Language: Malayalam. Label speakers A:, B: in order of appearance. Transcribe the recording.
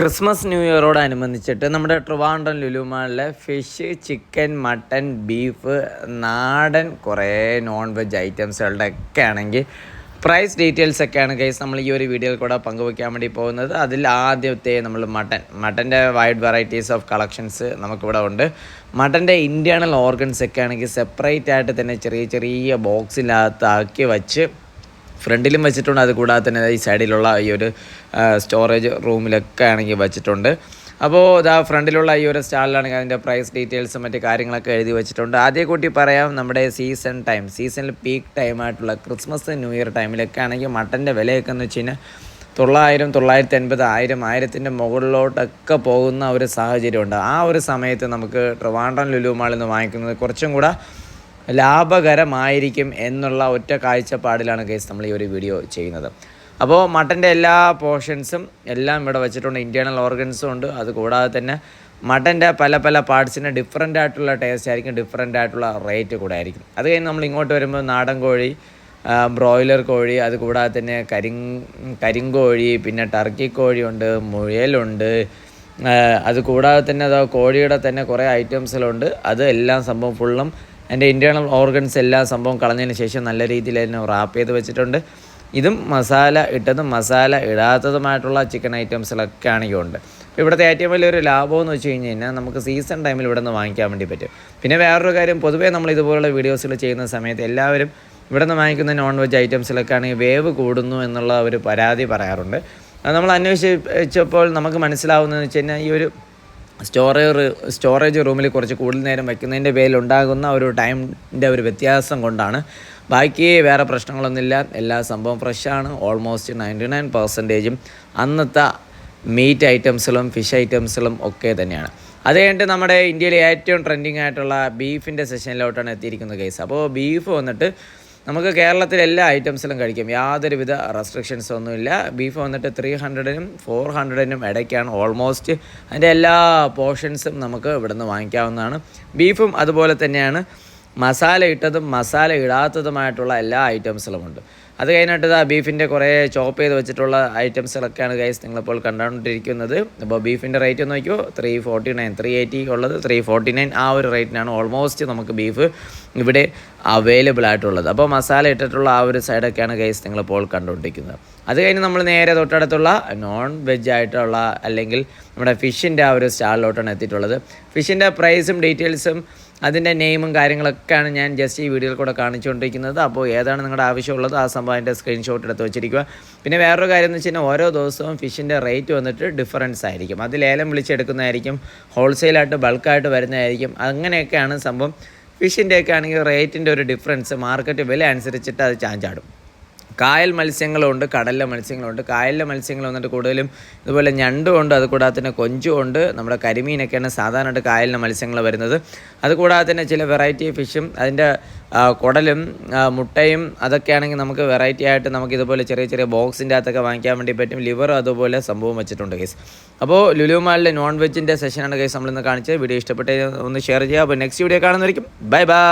A: ക്രിസ്മസ് ന്യൂ ഇയറോടനുബന്ധിച്ചിട്ട് നമ്മുടെ ട്രിവാൻഡ്രം ലുലു മാളിലെ ഫിഷ്, ചിക്കൻ, മട്ടൻ, ബീഫ്, നാടൻ കുറേ നോൺ വെജ് ഐറ്റംസുകളുടെ ഒക്കെ ആണെങ്കിൽ പ്രൈസ് ഡീറ്റെയിൽസ് ഒക്കെയാണ് ഗൈസ് നമ്മൾ ഈ ഒരു വീഡിയോയിൽ കൂടെ പങ്കുവയ്ക്കാൻ വേണ്ടി പോകുന്നത്. അതിൽ ആദ്യത്തെ നമ്മൾ മട്ടൻ്റെ വൈഡ് വെറൈറ്റീസ് ഓഫ് കളക്ഷൻസ് നമുക്കിവിടെ ഉണ്ട്. മട്ടൻ്റെ ഇൻറ്റേർണൽ ഓർഗൻസ് ഒക്കെ ആണെങ്കിൽ സെപ്പറേറ്റ് ആയിട്ട് തന്നെ ചെറിയ ചെറിയ ബോക്സിനകത്താക്കി വച്ച് ഫ്രണ്ടിലും വെച്ചിട്ടുണ്ട്. അത് കൂടാതെ തന്നെ ഈ സൈഡിലുള്ള ഈ ഒരു സ്റ്റോറേജ് റൂമിലൊക്കെ ആണെങ്കിൽ വെച്ചിട്ടുണ്ട്. അപ്പോൾ ഇതാ ഫ്രണ്ടിലുള്ള ഈ ഒരു സ്റ്റാളിലാണെങ്കിൽ അതിൻ്റെ പ്രൈസ് ഡീറ്റെയിൽസും മറ്റ് കാര്യങ്ങളൊക്കെ എഴുതി വെച്ചിട്ടുണ്ട്. ആദ്യം കൂട്ടി പറയാം, നമ്മുടെ സീസണിൽ പീക്ക് ടൈമായിട്ടുള്ള ക്രിസ്മസ് ന്യൂ ഇയർ ടൈമിലൊക്കെ ആണെങ്കിൽ മട്ടൻ്റെ വിലയൊക്കെ എന്ന് വെച്ച് കഴിഞ്ഞാൽ 900, 980, 1000 മുകളിലോട്ടൊക്കെ പോകുന്ന ഒരു സാഹചര്യമുണ്ട്. ആ ഒരു സമയത്ത് നമുക്ക് ട്രിവാൻഡ്രം ലുലു മാളിൽ നിന്ന് വാങ്ങിക്കുന്നത് കുറച്ചും കൂടെ ലാഭകരമായിരിക്കും എന്നുള്ള ഒറ്റ കാഴ്ചപ്പാടിലാണ് ഗൈസ് നമ്മൾ ഈ ഒരു വീഡിയോ ചെയ്യുന്നത്. അപ്പോൾ മട്ടൻ്റെ എല്ലാ പോർഷൻസും എല്ലാം ഇവിടെ വെച്ചിട്ടുണ്ട്. ഇൻറ്റേർണൽ ഓർഗൻസും ഉണ്ട്. അതുകൂടാതെ തന്നെ മട്ടൻ്റെ പല പല പാർട്സിന് ഡിഫറൻ്റ് ആയിട്ടുള്ള ടേസ്റ്റ് ആയിരിക്കും, ഡിഫറൻ്റ് ആയിട്ടുള്ള റേറ്റ് കൂടെ ആയിരിക്കും. അത് കഴിഞ്ഞ് നമ്മൾ ഇങ്ങോട്ട് വരുമ്പോൾ നാടൻ കോഴി, ബ്രോയിലർ കോഴി, അതുകൂടാതെ തന്നെ കരിങ്കോഴി, പിന്നെ ടർക്കി കോഴിയുണ്ട്, മുയലുണ്ട്. അതുകൂടാതെ തന്നെ കോഴിയുടെ തന്നെ കുറേ ഐറ്റംസിലുണ്ട്. അത് എല്ലാം സംഭവം ഫുള്ളും എൻ്റെ ഇൻറ്റേർണൽ ഓർഗൻസ് എല്ലാ സംഭവം കളഞ്ഞതിന് ശേഷം നല്ല രീതിയിൽ തന്നെ റാപ്പ് ചെയ്ത് വെച്ചിട്ടുണ്ട്. ഇതും മസാല ഇട്ടതും മസാല ഇടാത്തതുമായിട്ടുള്ള ചിക്കൻ ഐറ്റംസിലൊക്കെ ആണെങ്കിൽ ഉണ്ട്. അപ്പോൾ ഇവിടുത്തെ ഏറ്റവും വലിയൊരു ലാഭമെന്ന് വെച്ച് കഴിഞ്ഞാൽ നമുക്ക് സീസൺ ടൈമിൽ ഇവിടെ നിന്ന് വാങ്ങിക്കാൻ വേണ്ടി പറ്റും. പിന്നെ വേറൊരു കാര്യം, പൊതുവേ നമ്മൾ ഇതുപോലുള്ള വീഡിയോസിൽ ചെയ്യുന്ന സമയത്ത് എല്ലാവരും ഇവിടെ നിന്ന് വാങ്ങിക്കുന്ന നോൺ വെജ് ഐറ്റംസിലൊക്കെ ആണെങ്കിൽ വേവ് കൂടുന്നു എന്നുള്ള ഒരു പരാതി പറയാറുണ്ട്. അത് നമ്മൾ അന്വേഷിച്ചപ്പോൾ നമുക്ക് മനസ്സിലാവുന്നതെന്ന് വെച്ച് കഴിഞ്ഞാൽ ഈ ഒരു സ്റ്റോറേജ് റൂമിൽ കുറച്ച് കൂടുതൽ നേരം വയ്ക്കുന്നതിൻ്റെ പേരിലുണ്ടാകുന്ന ഒരു ടൈമിൻ്റെ ഒരു വ്യത്യാസം കൊണ്ടാണ്. ബാക്കി വേറെ പ്രശ്നങ്ങളൊന്നുമില്ല. എല്ലാ സംഭവം ഫ്രഷാണ്. ഓൾമോസ്റ്റ് 99% അന്നത്തെ മീറ്റ് ഐറ്റംസിലും ഫിഷ് ഐറ്റംസിലും ഒക്കെ തന്നെയാണ്. അത് കഴിഞ്ഞിട്ട് നമ്മുടെ ഇന്ത്യയിലെ ഏറ്റവും ട്രെൻഡിങ് ആയിട്ടുള്ള ബീഫിൻ്റെ സെഷനിലോട്ടാണ് എത്തിയിരിക്കുന്നത് കേസ്. അപ്പോൾ ബീഫ് വന്നിട്ട് നമുക്ക് കേരളത്തിലെ എല്ലാ ഐറ്റംസിലും കഴിക്കാം, യാതൊരുവിധ റെസ്ട്രിക്ഷൻസ് ഒന്നുമില്ല. ബീഫ് വന്നിട്ട് 300-നും 400-നും ഇടയ്ക്കാണ് ഓൾമോസ്റ്റ്. അതിൻ്റെ എല്ലാ പോർഷൻസും നമുക്ക് ഇവിടെ നിന്ന് വാങ്ങിക്കാവുന്നതാണ്. ബീഫും അതുപോലെ തന്നെയാണ് മസാല ഇട്ടതും മസാല ഇടാത്തതുമായിട്ടുള്ള എല്ലാ ഐറ്റംസിലും ഉണ്ട്. അത് കഴിഞ്ഞിട്ട് ബീഫിൻ്റെ കുറേ ചോപ്പ് ചെയ്ത് വെച്ചിട്ടുള്ള ഐറ്റംസുകളൊക്കെയാണ് ഗൈസ് നിങ്ങളിപ്പോൾ കണ്ടുകൊണ്ടിരിക്കുന്നത്. അപ്പോൾ ബീഫിൻ്റെ റേറ്റ് ഒന്ന് നോക്കിയോ, 349, 380 ഉള്ളത് 349, ആ ഒരു റേറ്റിനാണ് ഓൾമോസ്റ്റ് നമുക്ക് ബീഫ് ഇവിടെ അവൈലബിൾ ആയിട്ടുള്ളത്. അപ്പോൾ മസാല ഇട്ടിട്ടുള്ള ആ ഒരു സൈഡൊക്കെയാണ് ഗൈസ് നിങ്ങളിപ്പോൾ കണ്ടുകൊണ്ടിരിക്കുന്നത്. അത് കഴിഞ്ഞ് നമ്മൾ നേരെ തൊട്ടടുത്തുള്ള നോൺ വെജ് ആയിട്ടുള്ള അല്ലെങ്കിൽ നമ്മുടെ ഫിഷിൻ്റെ ആ ഒരു സ്റ്റാളിലോട്ടാണ് എത്തിയിട്ടുള്ളത്. ഫിഷിൻ്റെ പ്രൈസും ഡീറ്റെയിൽസും അതിൻ്റെ നെയിമും കാര്യങ്ങളൊക്കെയാണ് ഞാൻ ജസ്റ്റ് ഈ വീഡിയോയിൽ കൂടെ കാണിച്ചുകൊണ്ടിരിക്കുന്നത്. അപ്പോൾ ഏതാണ് നിങ്ങളുടെ ആവശ്യമുള്ളത് ആ സംഭവം അതിൻ്റെ സ്ക്രീൻഷോട്ട് എടുത്ത് വെച്ചിരിക്കുക. പിന്നെ വേറൊരു കാര്യം എന്ന് വെച്ച് കഴിഞ്ഞാൽ ഓരോ ദിവസവും ഫിഷിൻ്റെ റേറ്റ് വന്നിട്ട് ഡിഫറൻസ് ആയിരിക്കും. അത് ലേലം വിളിച്ചെടുക്കുന്നതായിരിക്കും, ഹോൾസെയിലായിട്ട് ബൾക്കായിട്ട് വരുന്നതായിരിക്കും. അങ്ങനെയൊക്കെയാണ് സംഭവം. ഫിഷിൻ്റെയൊക്കെ ആണെങ്കിൽ റേറ്റിൻ്റെ ഒരു ഡിഫറൻസ് മാർക്കറ്റ് വില അനുസരിച്ചിട്ട് അത് ചാഞ്ചാടും. കായൽ മത്സ്യങ്ങളുണ്ട്, കടലിലെ മത്സ്യങ്ങളുണ്ട്. കായലിലെ മത്സ്യങ്ങൾ വന്നിട്ട് കൂടുതലും ഇതുപോലെ ഞണ്ടുമുണ്ട്, അതുകൂടാതെ തന്നെ കൊഞ്ചുമുണ്ട്. നമ്മുടെ കരിമീനൊക്കെയാണ് സാധാരണയായിട്ട് കായലിലെ മത്സ്യങ്ങൾ വരുന്നത്. അതുകൂടാതെ തന്നെ ചില വെറൈറ്റി ഫിഷും അതിൻ്റെ കുടലും മുട്ടയും അതൊക്കെയാണെങ്കിൽ നമുക്ക് വെറൈറ്റി ആയിട്ട് നമുക്ക് ഇതുപോലെ ചെറിയ ചെറിയ ബോക്സിൻ്റെ അകത്തൊക്കെ വാങ്ങിക്കാൻ വേണ്ടി പറ്റും. ലിവറും അതുപോലെ സംഭവം വെച്ചിട്ടുണ്ട് കേസ്. അപ്പോൾ ലുലു മാളിലെ നോൺ വെജിൻ്റെ സെഷനാണ് കേസ് നമ്മളിന്ന് കാണിച്ചത്. വീഡിയോ ഇഷ്ടപ്പെട്ട ഒന്ന് ഷെയർ ചെയ്യുക. അപ്പോൾ നെക്സ്റ്റ് വീഡിയോ കാണുന്നതായിരിക്കും. Bye by.